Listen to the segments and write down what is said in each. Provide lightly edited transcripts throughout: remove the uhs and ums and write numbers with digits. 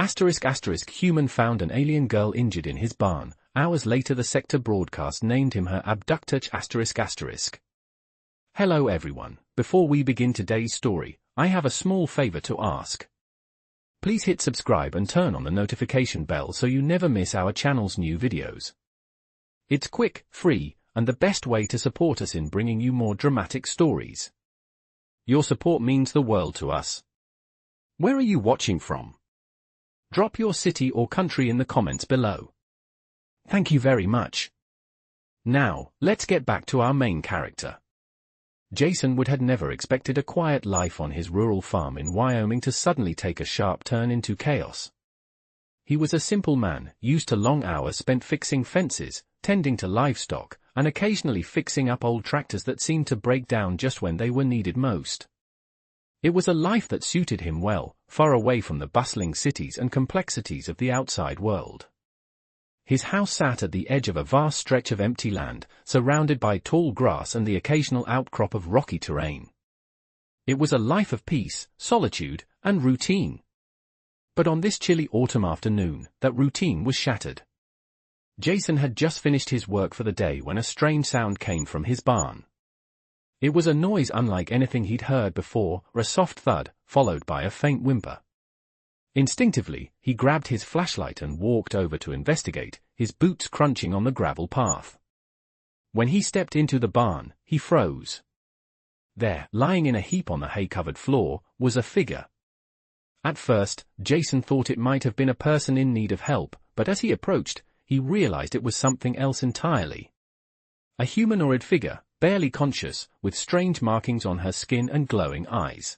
Human found an alien girl injured in his barn. Hours later the sector broadcast named him her abductor. Hello everyone. Before we begin today's story, I have a small favor to ask. Please hit subscribe and turn on the notification bell so you never miss our channel's new videos. It's quick, free, and the best way to support us in bringing you more dramatic stories. Your support means the world to us. Where are you watching from? Drop your city or country in the comments below. Thank you very much. Now, let's get back to our main character. Jason Wood had never expected a quiet life on his rural farm in Wyoming to suddenly take a sharp turn into chaos. He was a simple man, used to long hours spent fixing fences, tending to livestock, and occasionally fixing up old tractors that seemed to break down just when they were needed most. It was a life that suited him well, far away from the bustling cities and complexities of the outside world. His house sat at the edge of a vast stretch of empty land, surrounded by tall grass and the occasional outcrop of rocky terrain. It was a life of peace, solitude, and routine. But on this chilly autumn afternoon, that routine was shattered. Jason had just finished his work for the day when a strange sound came from his barn. It was a noise unlike anything he'd heard before, a soft thud, followed by a faint whimper. Instinctively, he grabbed his flashlight and walked over to investigate, his boots crunching on the gravel path. When he stepped into the barn, he froze. There, lying in a heap on the hay-covered floor, was a figure. At first, Jason thought it might have been a person in need of help, but as he approached, he realized it was something else entirely. A humanoid figure, barely conscious, with strange markings on her skin and glowing eyes.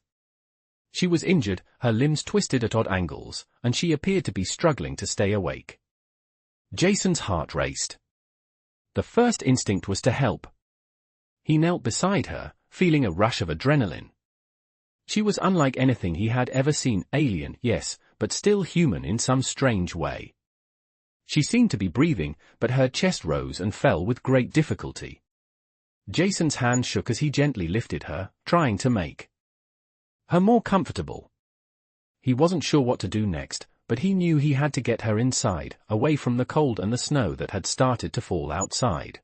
She was injured, her limbs twisted at odd angles, and she appeared to be struggling to stay awake. Jason's heart raced. The first instinct was to help. He knelt beside her, feeling a rush of adrenaline. She was unlike anything he had ever seen, alien, yes, but still human in some strange way. She seemed to be breathing, but her chest rose and fell with great difficulty. Jason's hand shook as he gently lifted her, trying to make her more comfortable. He wasn't sure what to do next, but he knew he had to get her inside, away from the cold and the snow that had started to fall outside.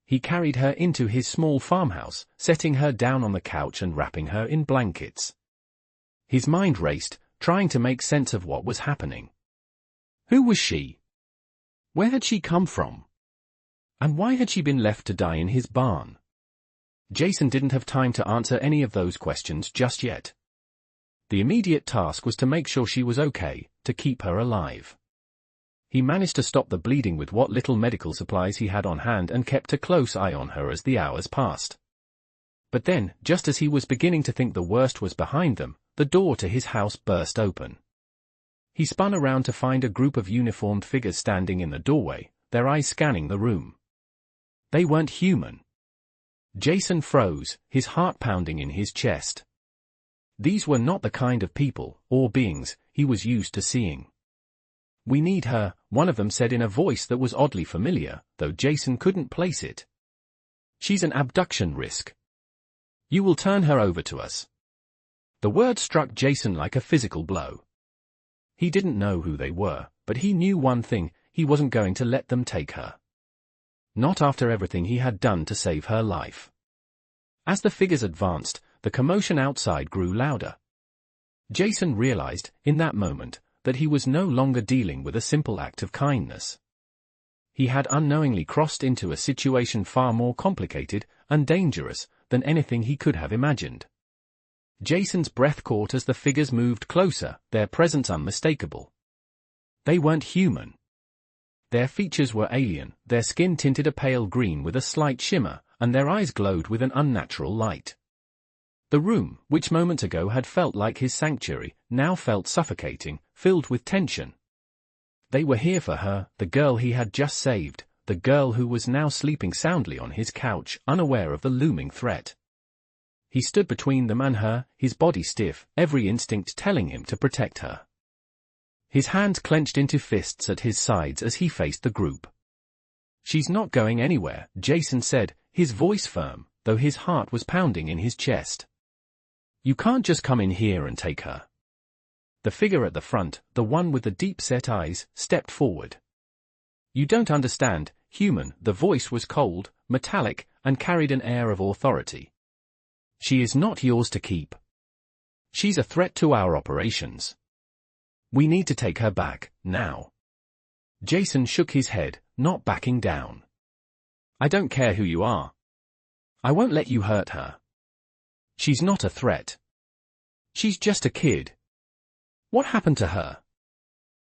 He carried her into his small farmhouse, setting her down on the couch and wrapping her in blankets. His mind raced, trying to make sense of what was happening. Who was she? Where had she come from? And why had she been left to die in his barn? Jason didn't have time to answer any of those questions just yet. The immediate task was to make sure she was okay, to keep her alive. He managed to stop the bleeding with what little medical supplies he had on hand and kept a close eye on her as the hours passed. But then, just as he was beginning to think the worst was behind them, the door to his house burst open. He spun around to find a group of uniformed figures standing in the doorway, their eyes scanning the room. They weren't human. Jason froze, his heart pounding in his chest. These were not the kind of people, or beings, he was used to seeing. "We need her," one of them said in a voice that was oddly familiar, though Jason couldn't place it. "She's an abduction risk. You will turn her over to us." The word struck Jason like a physical blow. He didn't know who they were, but he knew one thing, he wasn't going to let them take her. Not after everything he had done to save her life. As the figures advanced, the commotion outside grew louder. Jason realized, in that moment, that he was no longer dealing with a simple act of kindness. He had unknowingly crossed into a situation far more complicated and dangerous than anything he could have imagined. Jason's breath caught as the figures moved closer, their presence unmistakable. They weren't human. Their features were alien, their skin tinted a pale green with a slight shimmer, and their eyes glowed with an unnatural light. The room, which moments ago had felt like his sanctuary, now felt suffocating, filled with tension. They were here for her, the girl he had just saved, the girl who was now sleeping soundly on his couch, unaware of the looming threat. He stood between them and her, his body stiff, every instinct telling him to protect her. His hands clenched into fists at his sides as he faced the group. "She's not going anywhere," Jason said, his voice firm, though his heart was pounding in his chest. "You can't just come in here and take her." The figure at the front, the one with the deep-set eyes, stepped forward. "You don't understand, human." The voice was cold, metallic, and carried an air of authority. "She is not yours to keep. She's a threat to our operations. We need to take her back, now." Jason shook his head, not backing down. "I don't care who you are. I won't let you hurt her. She's not a threat. She's just a kid. What happened to her?"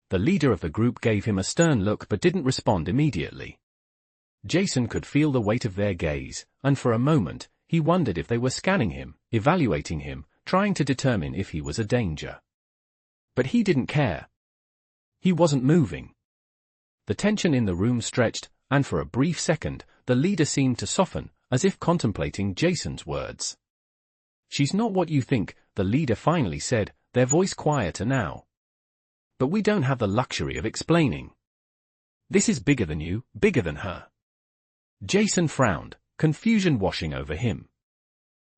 The leader of the group gave him a stern look but didn't respond immediately. Jason could feel the weight of their gaze, and for a moment, he wondered if they were scanning him, evaluating him, trying to determine if he was a danger. But he didn't care. He wasn't moving. The tension in the room stretched, and for a brief second, the leader seemed to soften, as if contemplating Jason's words. "She's not what you think," the leader finally said, their voice quieter now. "But we don't have the luxury of explaining. This is bigger than you, bigger than her." Jason frowned, confusion washing over him.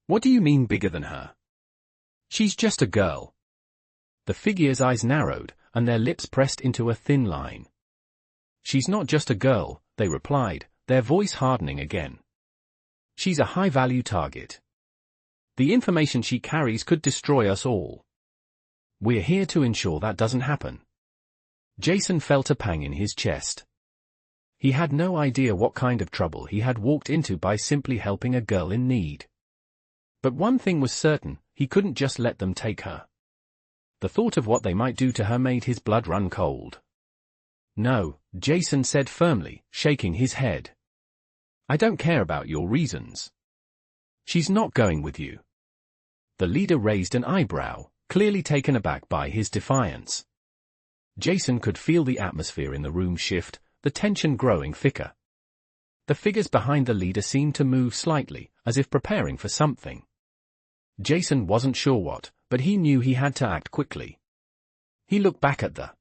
"What do you mean bigger than her? She's just a girl." The figure's eyes narrowed, and their lips pressed into a thin line. "She's not just a girl," they replied, their voice hardening again. "She's a high-value target. The information she carries could destroy us all. We're here to ensure that doesn't happen." Jason felt a pang in his chest. He had no idea what kind of trouble he had walked into by simply helping a girl in need. But one thing was certain, he couldn't just let them take her. The thought of what they might do to her made his blood run cold. "No," Jason said firmly, shaking his head. "I don't care about your reasons. She's not going with you." The leader raised an eyebrow, clearly taken aback by his defiance. Jason could feel the atmosphere in the room shift, the tension growing thicker. The figures behind the leader seemed to move slightly, as if preparing for something. Jason wasn't sure what, but he knew he had to act quickly. He looked back at the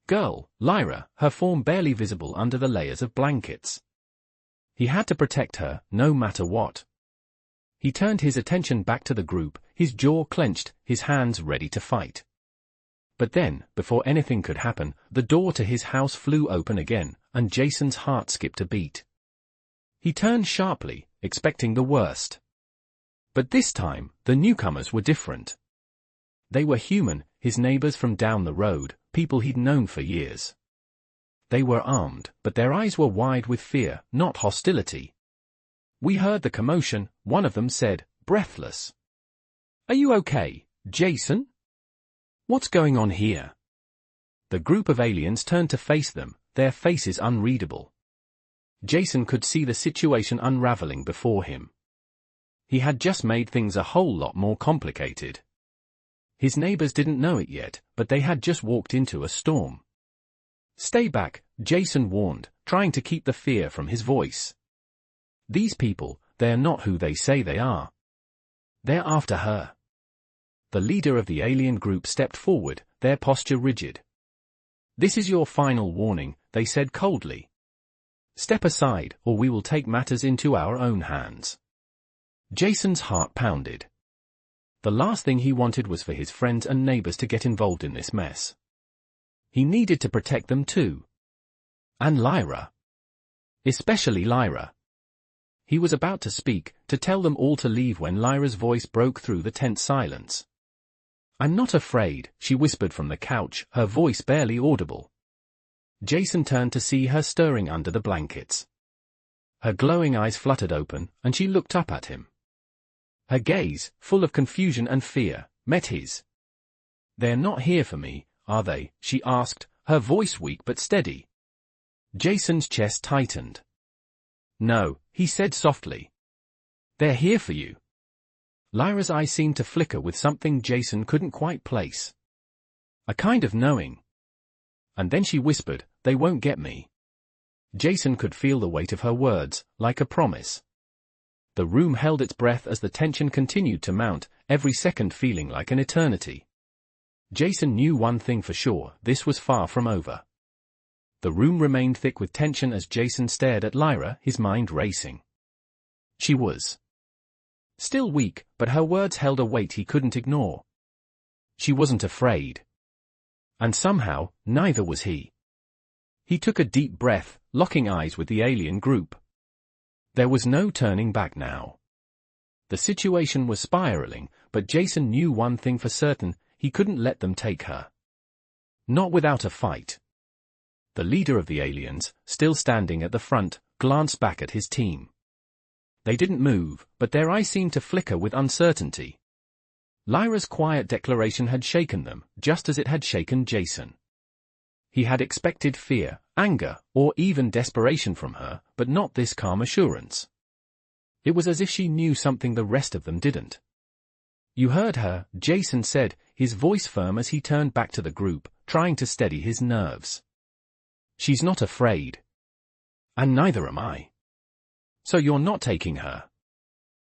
girl, Lyra, her form barely visible under the layers of blankets. He had to protect her, no matter what. He turned his attention back to the group, his jaw clenched, his hands ready to fight. But then, before anything could happen, the door to his house flew open again, and Jason's heart skipped a beat. He turned sharply, expecting the worst. But this time, the newcomers were different. They were human, his neighbors from down the road, people he'd known for years. They were armed, but their eyes were wide with fear, not hostility. "We heard the commotion," one of them said, breathless. "Are you okay, Jason? What's going on here?" The group of aliens turned to face them, their faces unreadable. Jason could see the situation unraveling before him. He had just made things a whole lot more complicated. His neighbors didn't know it yet, but they had just walked into a storm. "Stay back," Jason warned, trying to keep the fear from his voice. "These people, they're not who they say they are. They're after her." The leader of the alien group stepped forward, their posture rigid. "This is your final warning," they said coldly. "Step aside, or we will take matters into our own hands." Jason's heart pounded. The last thing he wanted was for his friends and neighbors to get involved in this mess. He needed to protect them too. And Lyra. Especially Lyra. He was about to speak, to tell them all to leave when Lyra's voice broke through the tense silence. "I'm not afraid," she whispered from the couch, her voice barely audible. Jason turned to see her stirring under the blankets. Her glowing eyes fluttered open, and she looked up at him. Her gaze, full of confusion and fear, met his. "They're not here for me, are they?" she asked, her voice weak but steady. Jason's chest tightened. "No," he said softly. "They're here for you." Lyra's eyes seemed to flicker with something Jason couldn't quite place. A kind of knowing. And then she whispered, "They won't get me." Jason could feel the weight of her words, like a promise. The room held its breath as the tension continued to mount, every second feeling like an eternity. Jason knew one thing for sure, this was far from over. The room remained thick with tension as Jason stared at Lyra, his mind racing. She was still weak, but her words held a weight he couldn't ignore. She wasn't afraid. And somehow, neither was he. He took a deep breath, locking eyes with the alien group. There was no turning back now. The situation was spiraling, but Jason knew one thing for certain: he couldn't let them take her. Not without a fight. The leader of the aliens, still standing at the front, glanced back at his team. They didn't move, but their eyes seemed to flicker with uncertainty. Lyra's quiet declaration had shaken them, just as it had shaken Jason. He had expected fear, anger, or even desperation from her, but not this calm assurance. It was as if she knew something the rest of them didn't. "You heard her," Jason said, his voice firm as he turned back to the group, trying to steady his nerves. "She's not afraid. And neither am I. So you're not taking her?"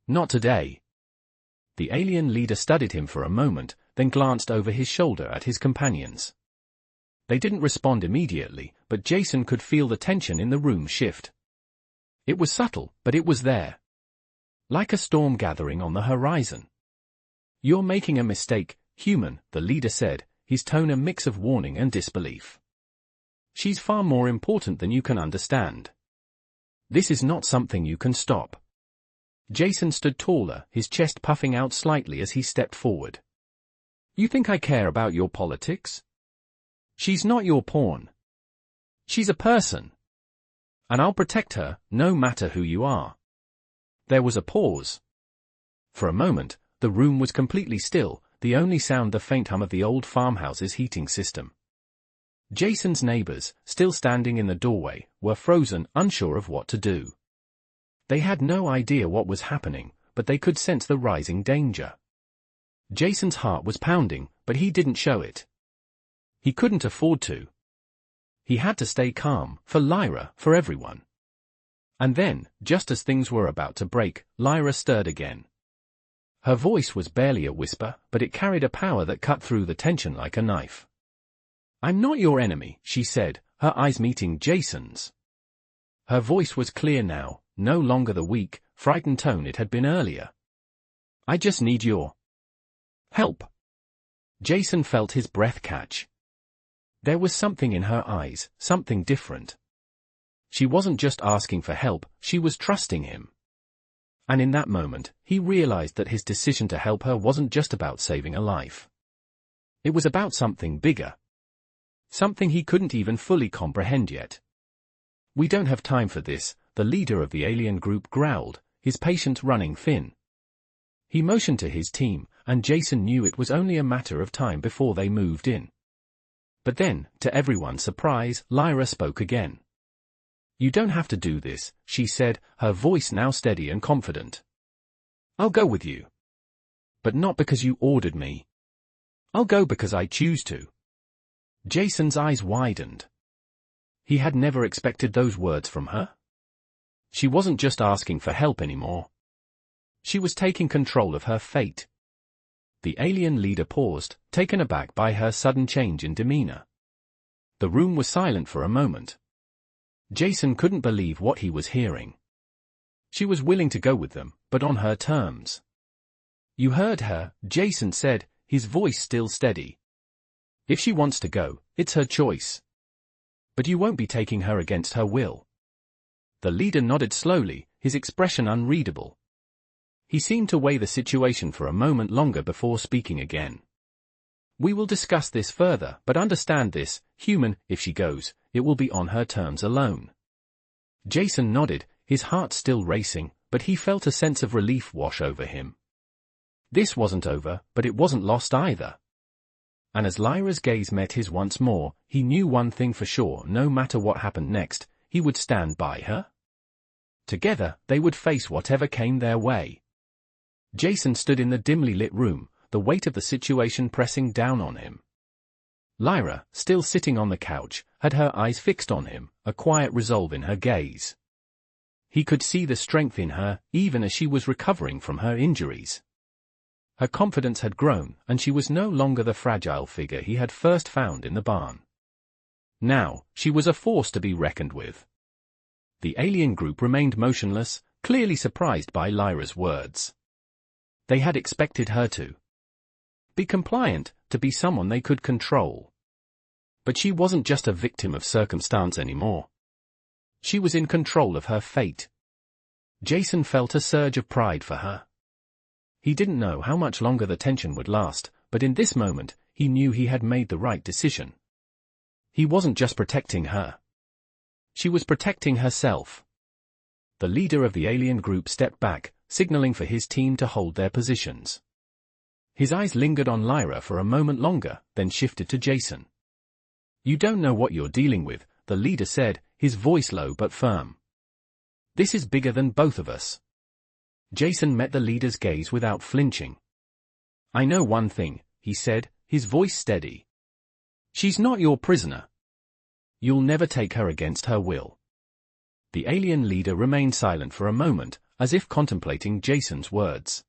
"Not today." The alien leader studied him for a moment, then glanced over his shoulder at his companions. They didn't respond immediately, but Jason could feel the tension in the room shift. It was subtle, but it was there. Like a storm gathering on the horizon. "You're making a mistake, human," the leader said, his tone a mix of warning and disbelief. "She's far more important than you can understand. This is not something you can stop." Jason stood taller, his chest puffing out slightly as he stepped forward. "You think I care about your politics? She's not your pawn. She's a person. And I'll protect her, no matter who you are." There was a pause. For a moment, the room was completely still, the only sound the faint hum of the old farmhouse's heating system. Jason's neighbors, still standing in the doorway, were frozen, unsure of what to do. They had no idea what was happening, but they could sense the rising danger. Jason's heart was pounding, but he didn't show it. He couldn't afford to. He had to stay calm, for Lyra, for everyone. And then, just as things were about to break, Lyra stirred again. Her voice was barely a whisper, but it carried a power that cut through the tension like a knife. "I'm not your enemy," she said, her eyes meeting Jason's. Her voice was clear now, no longer the weak, frightened tone it had been earlier. "I just need your help." Jason felt his breath catch. There was something in her eyes, something different. She wasn't just asking for help, she was trusting him. And in that moment, he realized that his decision to help her wasn't just about saving a life. It was about something bigger. Something he couldn't even fully comprehend yet. "We don't have time for this," the leader of the alien group growled, his patience running thin. He motioned to his team, and Jason knew it was only a matter of time before they moved in. But then, to everyone's surprise, Lyra spoke again. "You don't have to do this," she said, her voice now steady and confident. "I'll go with you. But not because you ordered me. I'll go because I choose to." Jason's eyes widened. He had never expected those words from her. She wasn't just asking for help anymore. She was taking control of her fate. The alien leader paused, taken aback by her sudden change in demeanor. The room was silent for a moment. Jason couldn't believe what he was hearing. She was willing to go with them, but on her terms. "You heard her," Jason said, his voice still steady. "If she wants to go, it's her choice. But you won't be taking her against her will." The leader nodded slowly, his expression unreadable. He seemed to weigh the situation for a moment longer before speaking again. "We will discuss this further, but understand this, human, if she goes, it will be on her terms alone." Jason nodded, his heart still racing, but he felt a sense of relief wash over him. This wasn't over, but it wasn't lost either. And as Lyra's gaze met his once more, he knew one thing for sure: no matter what happened next, he would stand by her. Together, they would face whatever came their way. Jason stood in the dimly lit room, the weight of the situation pressing down on him. Lyra, still sitting on the couch, had her eyes fixed on him, a quiet resolve in her gaze. He could see the strength in her, even as she was recovering from her injuries. Her confidence had grown, and she was no longer the fragile figure he had first found in the barn. Now, she was a force to be reckoned with. The alien group remained motionless, clearly surprised by Lyra's words. They had expected her to be compliant, to be someone they could control. But she wasn't just a victim of circumstance anymore. She was in control of her fate. Jason felt a surge of pride for her. He didn't know how much longer the tension would last, but in this moment, he knew he had made the right decision. He wasn't just protecting her. She was protecting herself. The leader of the alien group stepped back, signaling for his team to hold their positions. His eyes lingered on Lyra for a moment longer, then shifted to Jason. "You don't know what you're dealing with," the leader said, his voice low but firm. "This is bigger than both of us." Jason met the leader's gaze without flinching. "I know one thing," he said, his voice steady. "She's not your prisoner. You'll never take her against her will." The alien leader remained silent for a moment, as if contemplating Jason's words.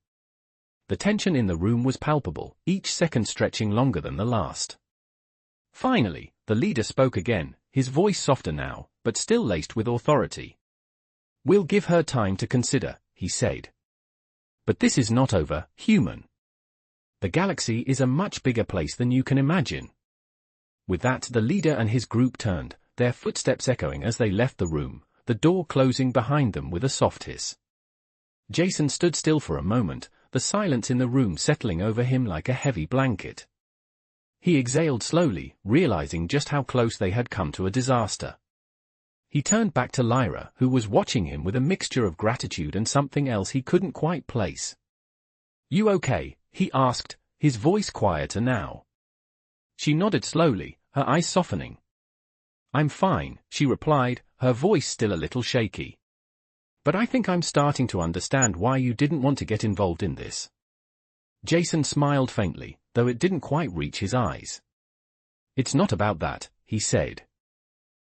The tension in the room was palpable, each second stretching longer than the last. Finally, the leader spoke again, his voice softer now, but still laced with authority. "We'll give her time to consider," he said. "But this is not over, human. The galaxy is a much bigger place than you can imagine." With that, the leader and his group turned, their footsteps echoing as they left the room, the door closing behind them with a soft hiss. Jason stood still for a moment, the silence in the room settling over him like a heavy blanket. He exhaled slowly, realizing just how close they had come to a disaster. He turned back to Lyra, who was watching him with a mixture of gratitude and something else he couldn't quite place. "You okay?" he asked, his voice quieter now. She nodded slowly, her eyes softening. "I'm fine," she replied, her voice still a little shaky. "But I think I'm starting to understand why you didn't want to get involved in this." Jason smiled faintly, though it didn't quite reach his eyes. "It's not about that," he said.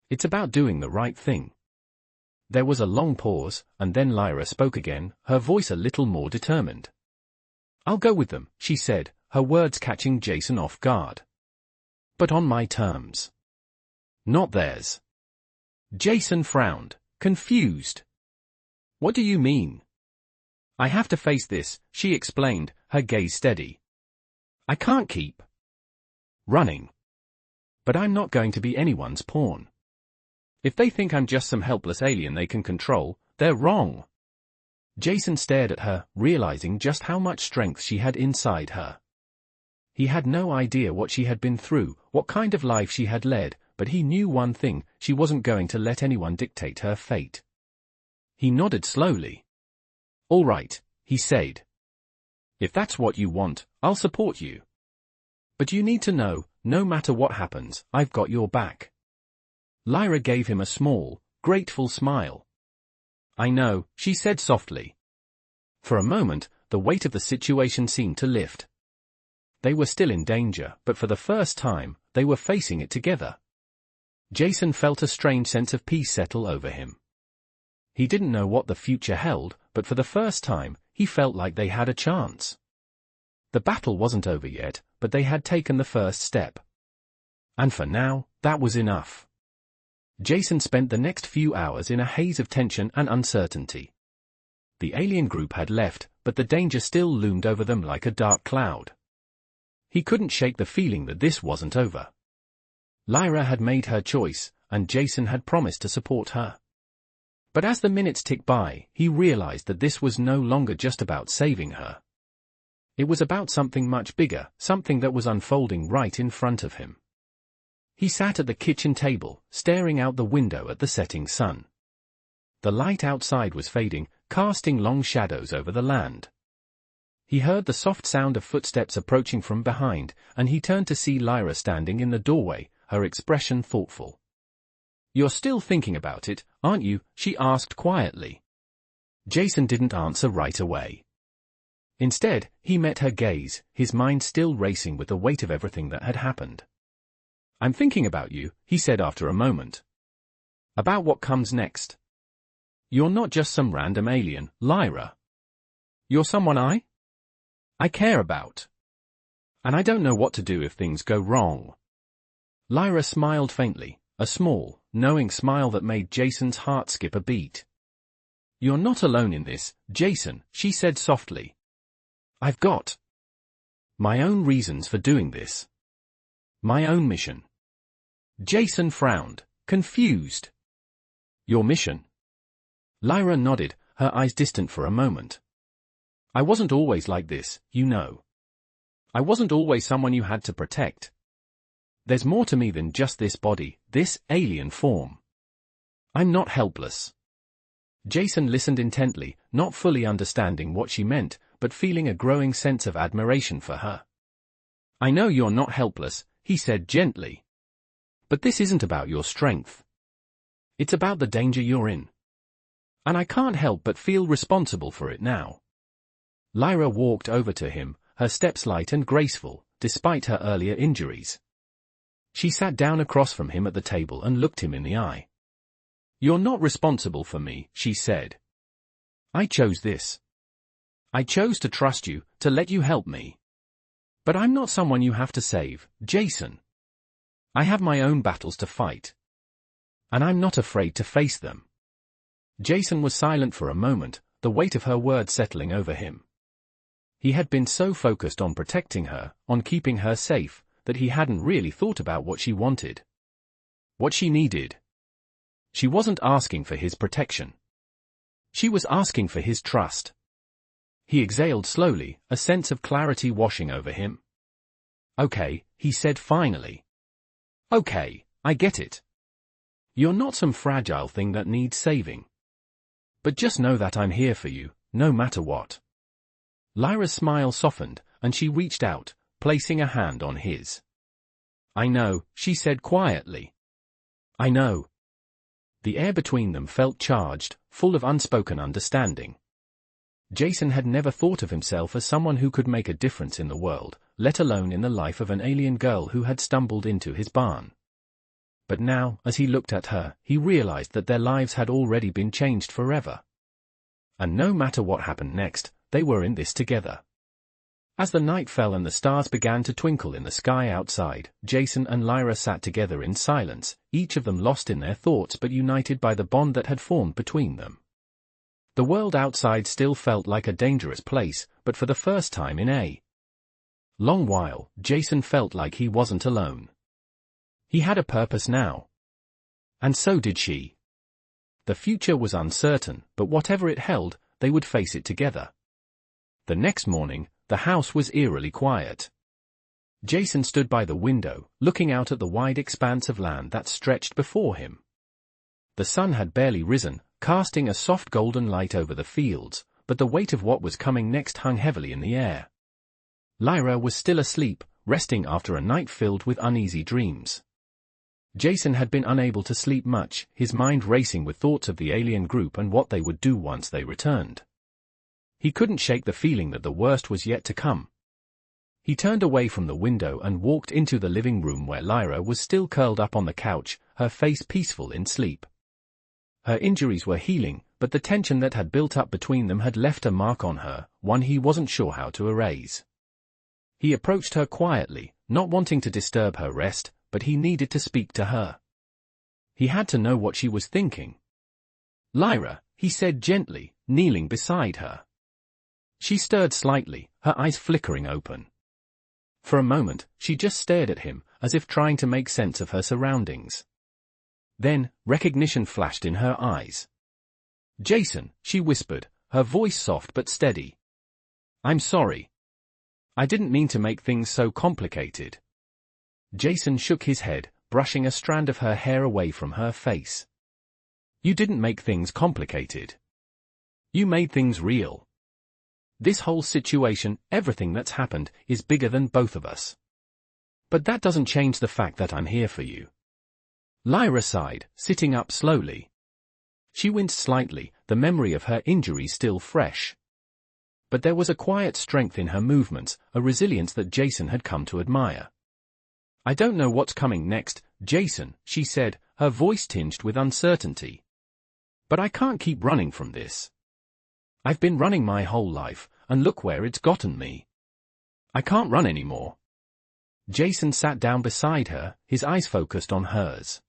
"It's about doing the right thing." There was a long pause, and then Lyra spoke again, her voice a little more determined. "I'll go with them," she said, her words catching Jason off guard. "But on my terms. Not theirs." Jason frowned, confused. "What do you mean?" "I have to face this," she explained, her gaze steady. "I can't keep running. But I'm not going to be anyone's pawn. If they think I'm just some helpless alien they can control, they're wrong." Jason stared at her, realizing just how much strength she had inside her. He had no idea what she had been through, what kind of life she had led, but he knew one thing, she wasn't going to let anyone dictate her fate. He nodded slowly. "All right," he said. "If that's what you want, I'll support you. But you need to know, no matter what happens, I've got your back." Lyra gave him a small, grateful smile. "I know," she said softly. For a moment, the weight of the situation seemed to lift. They were still in danger, but for the first time, they were facing it together. Jason felt a strange sense of peace settle over him. He didn't know what the future held, but for the first time, he felt like they had a chance. The battle wasn't over yet, but they had taken the first step. And for now, that was enough. Jason spent the next few hours in a haze of tension and uncertainty. The alien group had left, but the danger still loomed over them like a dark cloud. He couldn't shake the feeling that this wasn't over. Lyra had made her choice, and Jason had promised to support her. But as the minutes ticked by, he realized that this was no longer just about saving her. It was about something much bigger, something that was unfolding right in front of him. He sat at the kitchen table, staring out the window at the setting sun. The light outside was fading, casting long shadows over the land. He heard the soft sound of footsteps approaching from behind, and he turned to see Lyra standing in the doorway, her expression thoughtful. "You're still thinking about it, aren't you?" she asked quietly. Jason didn't answer right away. Instead, he met her gaze, his mind still racing with the weight of everything that had happened. "I'm thinking about you," he said after a moment. "About what comes next. You're not just some random alien, Lyra. You're someone I care about. And I don't know what to do if things go wrong." Lyra smiled faintly, a small, knowing smile that made Jason's heart skip a beat. "You're not alone in this, Jason," she said softly. "I've got My own reasons for doing this. My own mission. Jason frowned, confused. Your mission? Lyra nodded, her eyes distant for a moment. I wasn't always like this, you know. I wasn't always someone you had to protect. There's more to me than just this body, this alien form. I'm not helpless. Jason listened intently, not fully understanding what she meant, but feeling a growing sense of admiration for her. I know you're not helpless, he said gently. But this isn't about your strength. It's about the danger you're in. And I can't help but feel responsible for it now. Lyra walked over to him, her steps light and graceful, despite her earlier injuries. She sat down across from him at the table and looked him in the eye. You're not responsible for me, she said. I chose this. I chose to trust you, to let you help me. But I'm not someone you have to save, Jason. I have my own battles to fight. And I'm not afraid to face them. Jason was silent for a moment, the weight of her words settling over him. He had been so focused on protecting her, on keeping her safe, that he hadn't really thought about what she wanted. What she needed. She wasn't asking for his protection. She was asking for his trust. He exhaled slowly, a sense of clarity washing over him. Okay, he said finally. Okay, I get it. You're not some fragile thing that needs saving. But just know that I'm here for you, no matter what. Lyra's smile softened, and she reached out, placing a hand on his. I know, she said quietly. I know. The air between them felt charged, full of unspoken understanding. Jason had never thought of himself as someone who could make a difference in the world, let alone in the life of an alien girl who had stumbled into his barn. But now, as he looked at her, he realized that their lives had already been changed forever. And no matter what happened next, they were in this together. As the night fell and the stars began to twinkle in the sky outside, Jason and Lyra sat together in silence, each of them lost in their thoughts but united by the bond that had formed between them. The world outside still felt like a dangerous place, but for the first time in a long while, Jason felt like he wasn't alone. He had a purpose now. And so did she. The future was uncertain, but whatever it held, they would face it together. The next morning, the house was eerily quiet. Jason stood by the window, looking out at the wide expanse of land that stretched before him. The sun had barely risen, casting a soft golden light over the fields, but the weight of what was coming next hung heavily in the air. Lyra was still asleep, resting after a night filled with uneasy dreams. Jason had been unable to sleep much, his mind racing with thoughts of the alien group and what they would do once they returned. He couldn't shake the feeling that the worst was yet to come. He turned away from the window and walked into the living room where Lyra was still curled up on the couch, her face peaceful in sleep. Her injuries were healing, but the tension that had built up between them had left a mark on her, one he wasn't sure how to erase. He approached her quietly, not wanting to disturb her rest, but he needed to speak to her. He had to know what she was thinking. Lyra, he said gently, kneeling beside her. She stirred slightly, her eyes flickering open. For a moment, she just stared at him, as if trying to make sense of her surroundings. Then, recognition flashed in her eyes. Jason, she whispered, her voice soft but steady. I'm sorry. I didn't mean to make things so complicated. Jason shook his head, brushing a strand of her hair away from her face. You didn't make things complicated. You made things real. This whole situation, everything that's happened, is bigger than both of us. But that doesn't change the fact that I'm here for you. Lyra sighed, sitting up slowly. She winced slightly, the memory of her injury still fresh. But there was a quiet strength in her movements, a resilience that Jason had come to admire. I don't know what's coming next, Jason, she said, her voice tinged with uncertainty. But I can't keep running from this. I've been running my whole life, and look where it's gotten me. I can't run anymore. Jason sat down beside her, his eyes focused on hers.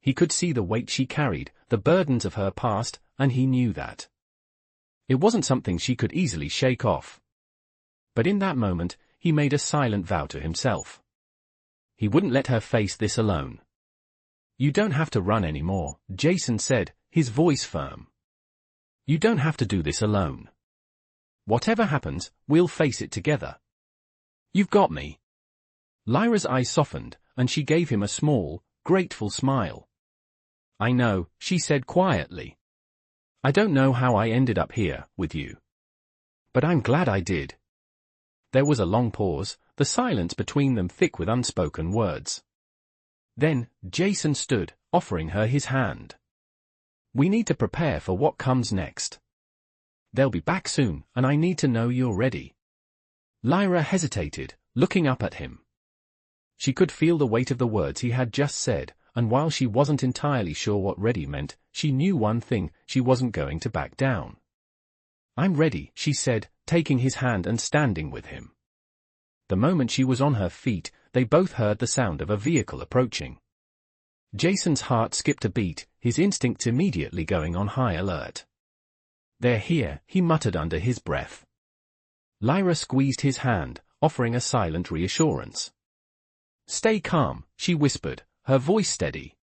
He could see the weight she carried, the burdens of her past, and he knew that it wasn't something she could easily shake off. But in that moment, he made a silent vow to himself. He wouldn't let her face this alone. "You don't have to run anymore," Jason said, his voice firm. "You don't have to do this alone. Whatever happens, we'll face it together. You've got me." Lyra's eyes softened, and she gave him a small, grateful smile. "I know," she said quietly. "I don't know how I ended up here, with you. But I'm glad I did." There was a long pause, the silence between them thick with unspoken words. Then, Jason stood, offering her his hand. "We need to prepare for what comes next. They'll be back soon, and I need to know you're ready." Lyra hesitated, looking up at him. She could feel the weight of the words he had just said, and while she wasn't entirely sure what ready meant, she knew one thing: she wasn't going to back down. "I'm ready," she said, taking his hand and standing with him. The moment she was on her feet, they both heard the sound of a vehicle approaching. Jason's heart skipped a beat, his instincts immediately going on high alert. "They're here," he muttered under his breath. Lyra squeezed his hand, offering a silent reassurance. "Stay calm," she whispered, her voice steady.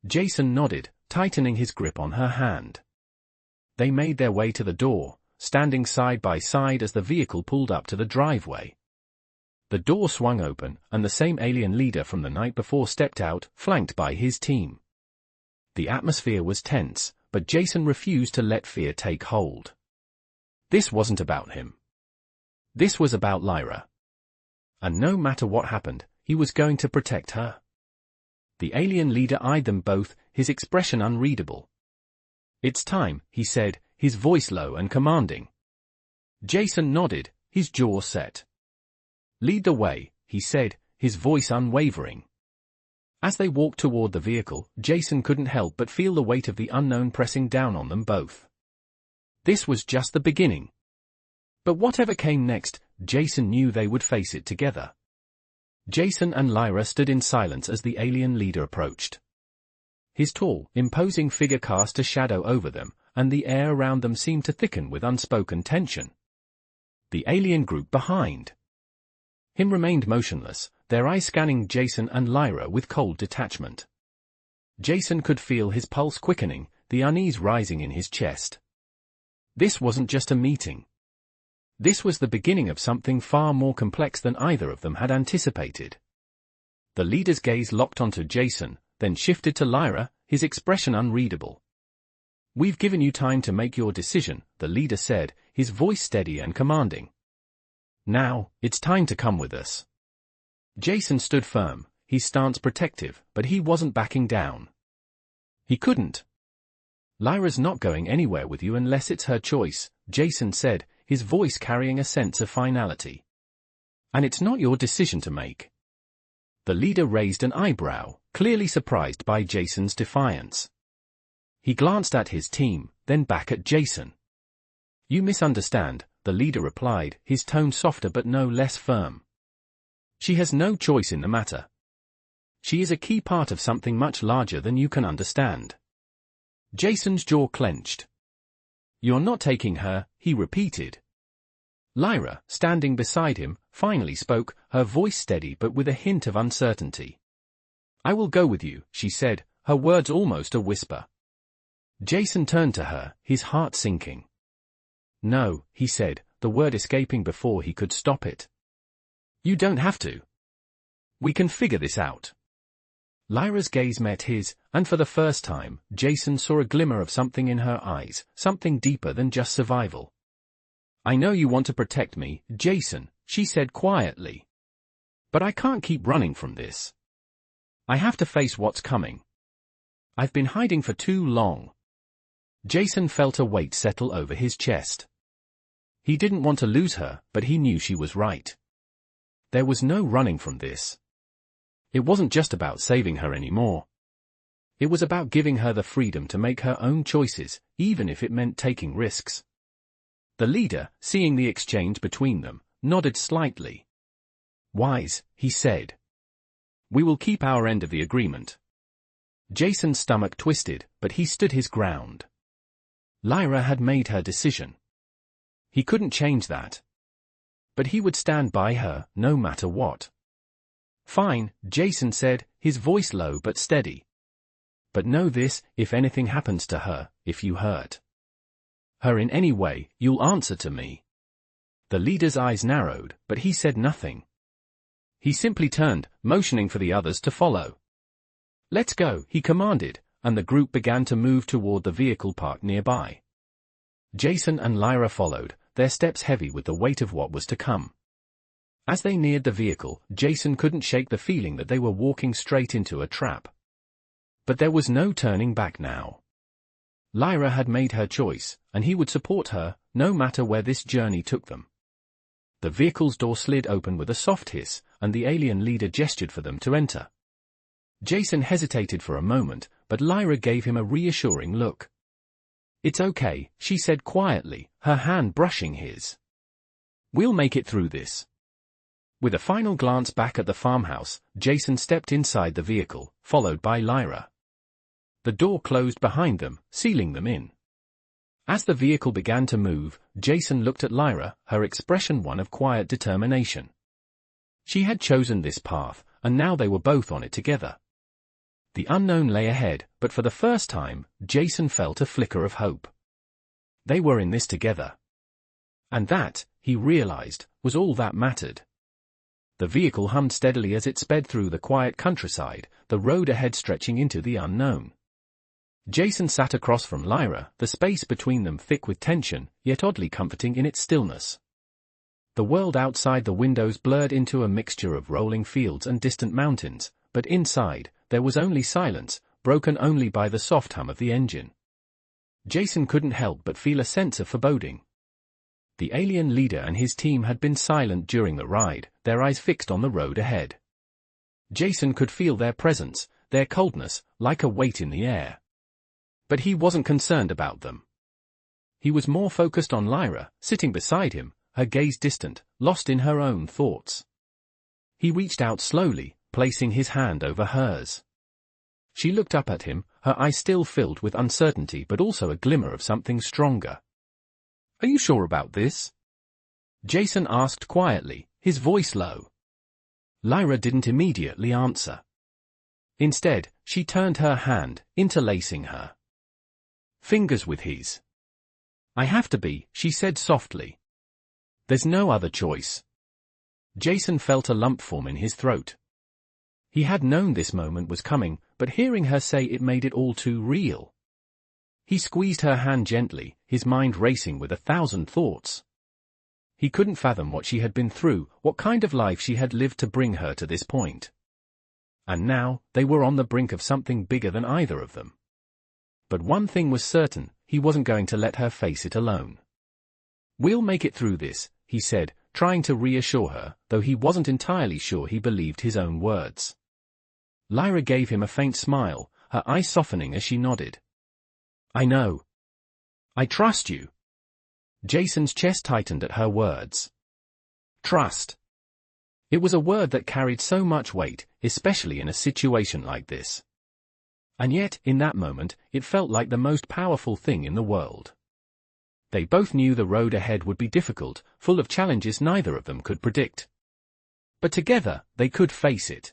Jason nodded, tightening his grip on her hand. They made their way to the door, standing side by side as the vehicle pulled up to the driveway. The door swung open, and the same alien leader from the night before stepped out, flanked by his team. The atmosphere was tense, but Jason refused to let fear take hold. This wasn't about him. This was about Lyra. And no matter what happened, he was going to protect her. The alien leader eyed them both, his expression unreadable. "It's time," he said, his voice low and commanding. Jason nodded, his jaw set. "Lead the way," he said, his voice unwavering. As they walked toward the vehicle, Jason couldn't help but feel the weight of the unknown pressing down on them both. This was just the beginning. But whatever came next, Jason knew they would face it together. Jason and Lyra stood in silence as the alien leader approached. His tall, imposing figure cast a shadow over them, and the air around them seemed to thicken with unspoken tension. The alien group behind him remained motionless, their eyes scanning Jason and Lyra with cold detachment. Jason could feel his pulse quickening, the unease rising in his chest. This wasn't just a meeting. This was the beginning of something far more complex than either of them had anticipated. The leader's gaze locked onto Jason, then shifted to Lyra, his expression unreadable. "We've given you time to make your decision," the leader said, his voice steady and commanding. "Now, it's time to come with us." Jason stood firm, his stance protective, but he wasn't backing down. He couldn't. "Lyra's not going anywhere with you unless it's her choice," Jason said, his voice carrying a sense of finality. "And it's not your decision to make." The leader raised an eyebrow, clearly surprised by Jason's defiance. He glanced at his team, then back at Jason. "You misunderstand," the leader replied, his tone softer but no less firm. "She has no choice in the matter. She is a key part of something much larger than you can understand." Jason's jaw clenched. "You're not taking her," he repeated. Lyra, standing beside him, finally spoke, her voice steady but with a hint of uncertainty. "I will go with you," she said, her words almost a whisper. Jason turned to her, his heart sinking. "No," he said, the word escaping before he could stop it. "You don't have to. We can figure this out." Lyra's gaze met his, and for the first time, Jason saw a glimmer of something in her eyes, something deeper than just survival. "I know you want to protect me, Jason," she said quietly. "But I can't keep running from this. I have to face what's coming. I've been hiding for too long." Jason felt a weight settle over his chest. He didn't want to lose her, but he knew she was right. There was no running from this. It wasn't just about saving her anymore. It was about giving her the freedom to make her own choices, even if it meant taking risks. The leader, seeing the exchange between them, nodded slightly. "Wise," he said. "We will keep our end of the agreement." Jason's stomach twisted, but he stood his ground. Lyra had made her decision. He couldn't change that. But he would stand by her, no matter what. "Fine," Jason said, his voice low but steady. "But know this, if anything happens to her, if you hurt her in any way, you'll answer to me." The leader's eyes narrowed, but he said nothing. He simply turned, motioning for the others to follow. "Let's go," he commanded, and the group began to move toward the vehicle parked nearby. Jason and Lyra followed, their steps heavy with the weight of what was to come. As they neared the vehicle, Jason couldn't shake the feeling that they were walking straight into a trap. But there was no turning back now. Lyra had made her choice, and he would support her, no matter where this journey took them. The vehicle's door slid open with a soft hiss, and the alien leader gestured for them to enter. Jason hesitated for a moment, but Lyra gave him a reassuring look. "It's okay," she said quietly, her hand brushing his. "We'll make it through this." With a final glance back at the farmhouse, Jason stepped inside the vehicle, followed by Lyra. The door closed behind them, sealing them in. As the vehicle began to move, Jason looked at Lyra, her expression one of quiet determination. She had chosen this path, and now they were both on it together. The unknown lay ahead, but for the first time, Jason felt a flicker of hope. They were in this together. And that, he realized, was all that mattered. The vehicle hummed steadily as it sped through the quiet countryside, the road ahead stretching into the unknown. Jason sat across from Lyra, the space between them thick with tension, yet oddly comforting in its stillness. The world outside the windows blurred into a mixture of rolling fields and distant mountains, but inside, there was only silence, broken only by the soft hum of the engine. Jason couldn't help but feel a sense of foreboding. The alien leader and his team had been silent during the ride, their eyes fixed on the road ahead. Jason could feel their presence, their coldness, like a weight in the air. But he wasn't concerned about them. He was more focused on Lyra, sitting beside him, her gaze distant, lost in her own thoughts. He reached out slowly, placing his hand over hers. She looked up at him, her eyes still filled with uncertainty but also a glimmer of something stronger. "Are you sure about this?" Jason asked quietly, his voice low. Lyra didn't immediately answer. Instead, she turned her hand, interlacing her fingers with his. "I have to be," she said softly. "There's no other choice." Jason felt a lump form in his throat. He had known this moment was coming, but hearing her say it made it all too real. He squeezed her hand gently, his mind racing with 1,000 thoughts. He couldn't fathom what she had been through, what kind of life she had lived to bring her to this point. And now, they were on the brink of something bigger than either of them. But one thing was certain, he wasn't going to let her face it alone. "We'll make it through this," he said, trying to reassure her, though he wasn't entirely sure he believed his own words. Lyra gave him a faint smile, her eyes softening as she nodded. "I know. I trust you." Jason's chest tightened at her words. Trust. It was a word that carried so much weight, especially in a situation like this. And yet, in that moment, it felt like the most powerful thing in the world. They both knew the road ahead would be difficult, full of challenges neither of them could predict. But together, they could face it.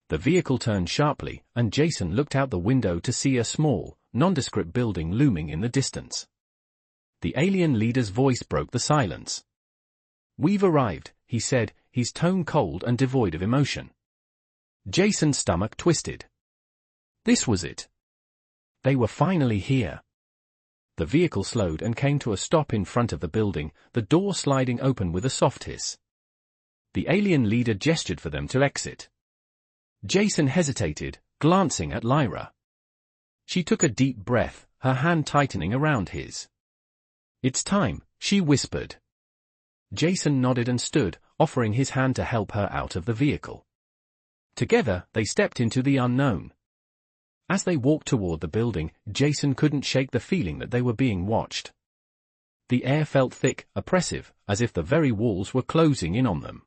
The vehicle turned sharply, and Jason looked out the window to see a small, nondescript building looming in the distance. The alien leader's voice broke the silence. "We've arrived," he said, his tone cold and devoid of emotion. Jason's stomach twisted. This was it. They were finally here. The vehicle slowed and came to a stop in front of the building, the door sliding open with a soft hiss. The alien leader gestured for them to exit. Jason hesitated, glancing at Lyra. She took a deep breath, her hand tightening around his. "It's time," she whispered. Jason nodded and stood, offering his hand to help her out of the vehicle. Together, they stepped into the unknown. As they walked toward the building, Jason couldn't shake the feeling that they were being watched. The air felt thick, oppressive, as if the very walls were closing in on them.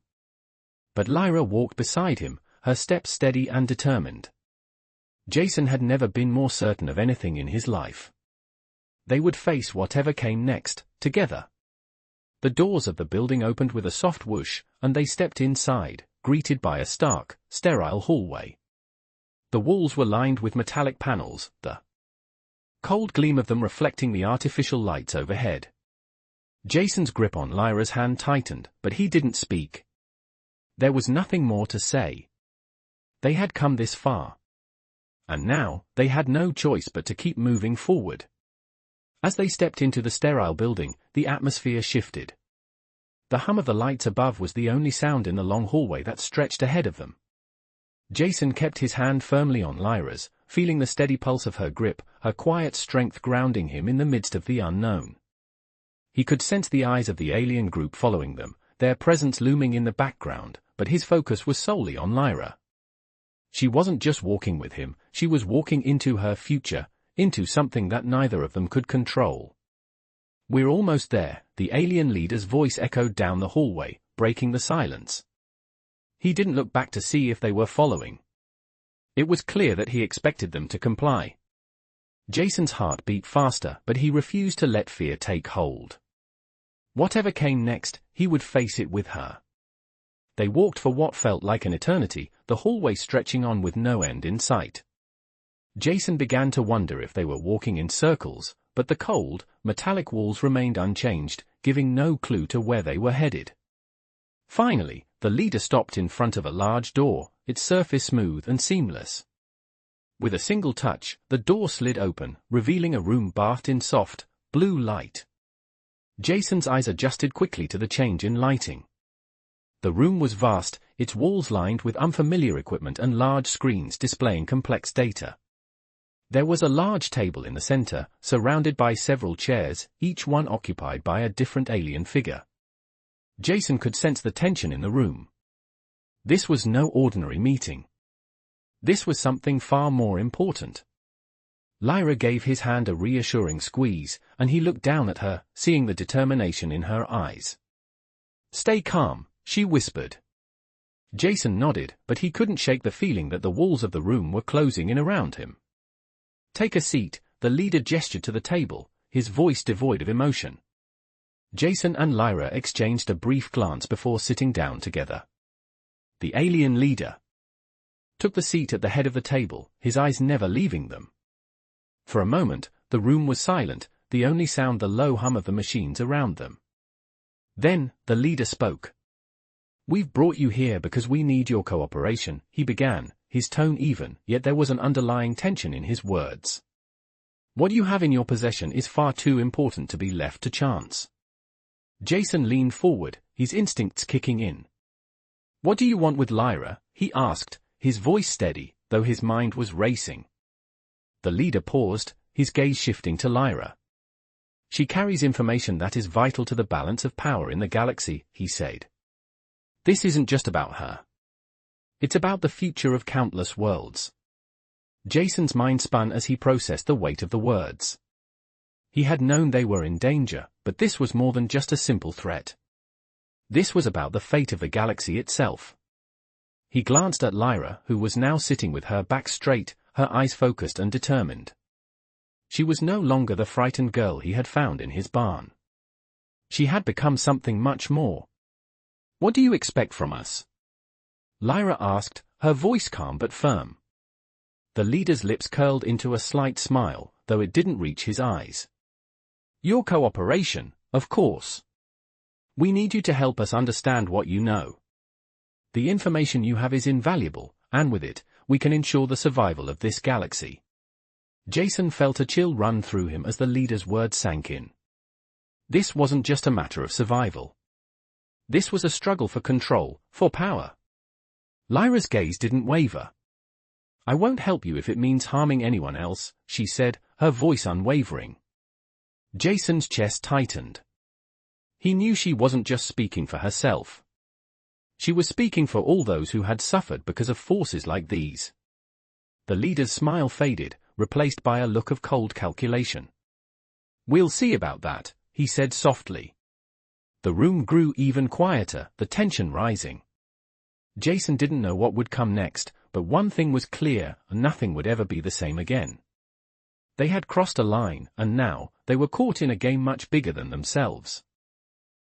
But Lyra walked beside him, her steps steady and determined. Jason had never been more certain of anything in his life. They would face whatever came next, together. The doors of the building opened with a soft whoosh, and they stepped inside, greeted by a stark, sterile hallway. The walls were lined with metallic panels, the cold gleam of them reflecting the artificial lights overhead. Jason's grip on Lyra's hand tightened, but he didn't speak. There was nothing more to say. They had come this far. And now, they had no choice but to keep moving forward. As they stepped into the sterile building, the atmosphere shifted. The hum of the lights above was the only sound in the long hallway that stretched ahead of them. Jason kept his hand firmly on Lyra's, feeling the steady pulse of her grip, her quiet strength grounding him in the midst of the unknown. He could sense the eyes of the alien group following them, their presence looming in the background, but his focus was solely on Lyra. She wasn't just walking with him, she was walking into her future, into something that neither of them could control. "We're almost there," the alien leader's voice echoed down the hallway, breaking the silence. He didn't look back to see if they were following. It was clear that he expected them to comply. Jason's heart beat faster, but he refused to let fear take hold. Whatever came next, he would face it with her. They walked for what felt like an eternity, the hallway stretching on with no end in sight. Jason began to wonder if they were walking in circles, but the cold, metallic walls remained unchanged, giving no clue to where they were headed. Finally, the leader stopped in front of a large door, its surface smooth and seamless. With a single touch, the door slid open, revealing a room bathed in soft, blue light. Jason's eyes adjusted quickly to the change in lighting. The room was vast, its walls lined with unfamiliar equipment and large screens displaying complex data. There was a large table in the center, surrounded by several chairs, each one occupied by a different alien figure. Jason could sense the tension in the room. This was no ordinary meeting. This was something far more important. Lyra gave his hand a reassuring squeeze, and he looked down at her, seeing the determination in her eyes. "Stay calm," she whispered. Jason nodded, but he couldn't shake the feeling that the walls of the room were closing in around him. "Take a seat," the leader gestured to the table, his voice devoid of emotion. Jason and Lyra exchanged a brief glance before sitting down together. The alien leader took the seat at the head of the table, his eyes never leaving them. For a moment, the room was silent, the only sound the low hum of the machines around them. Then, the leader spoke. "We've brought you here because we need your cooperation," he began, his tone even, yet there was an underlying tension in his words. "What you have in your possession is far too important to be left to chance." Jason leaned forward, his instincts kicking in. "What do you want with Lyra?" he asked, his voice steady, though his mind was racing. The leader paused, his gaze shifting to Lyra. "She carries information that is vital to the balance of power in the galaxy," he said. "This isn't just about her. It's about the future of countless worlds." Jason's mind spun as he processed the weight of the words. He had known they were in danger, but this was more than just a simple threat. This was about the fate of the galaxy itself. He glanced at Lyra, who was now sitting with her back straight, her eyes focused and determined. She was no longer the frightened girl he had found in his barn. She had become something much more. "What do you expect from us?" Lyra asked, her voice calm but firm. The leader's lips curled into a slight smile, though it didn't reach his eyes. "Your cooperation, of course. We need you to help us understand what you know. The information you have is invaluable, and with it, we can ensure the survival of this galaxy." Jason felt a chill run through him as the leader's words sank in. This wasn't just a matter of survival. This was a struggle for control, for power. Lyra's gaze didn't waver. "I won't help you if it means harming anyone else," she said, her voice unwavering. Jason's chest tightened. He knew she wasn't just speaking for herself. She was speaking for all those who had suffered because of forces like these. The leader's smile faded, replaced by a look of cold calculation. "We'll see about that," he said softly. The room grew even quieter, the tension rising. Jason didn't know what would come next, but one thing was clear, nothing would ever be the same again. They had crossed a line, and now, they were caught in a game much bigger than themselves.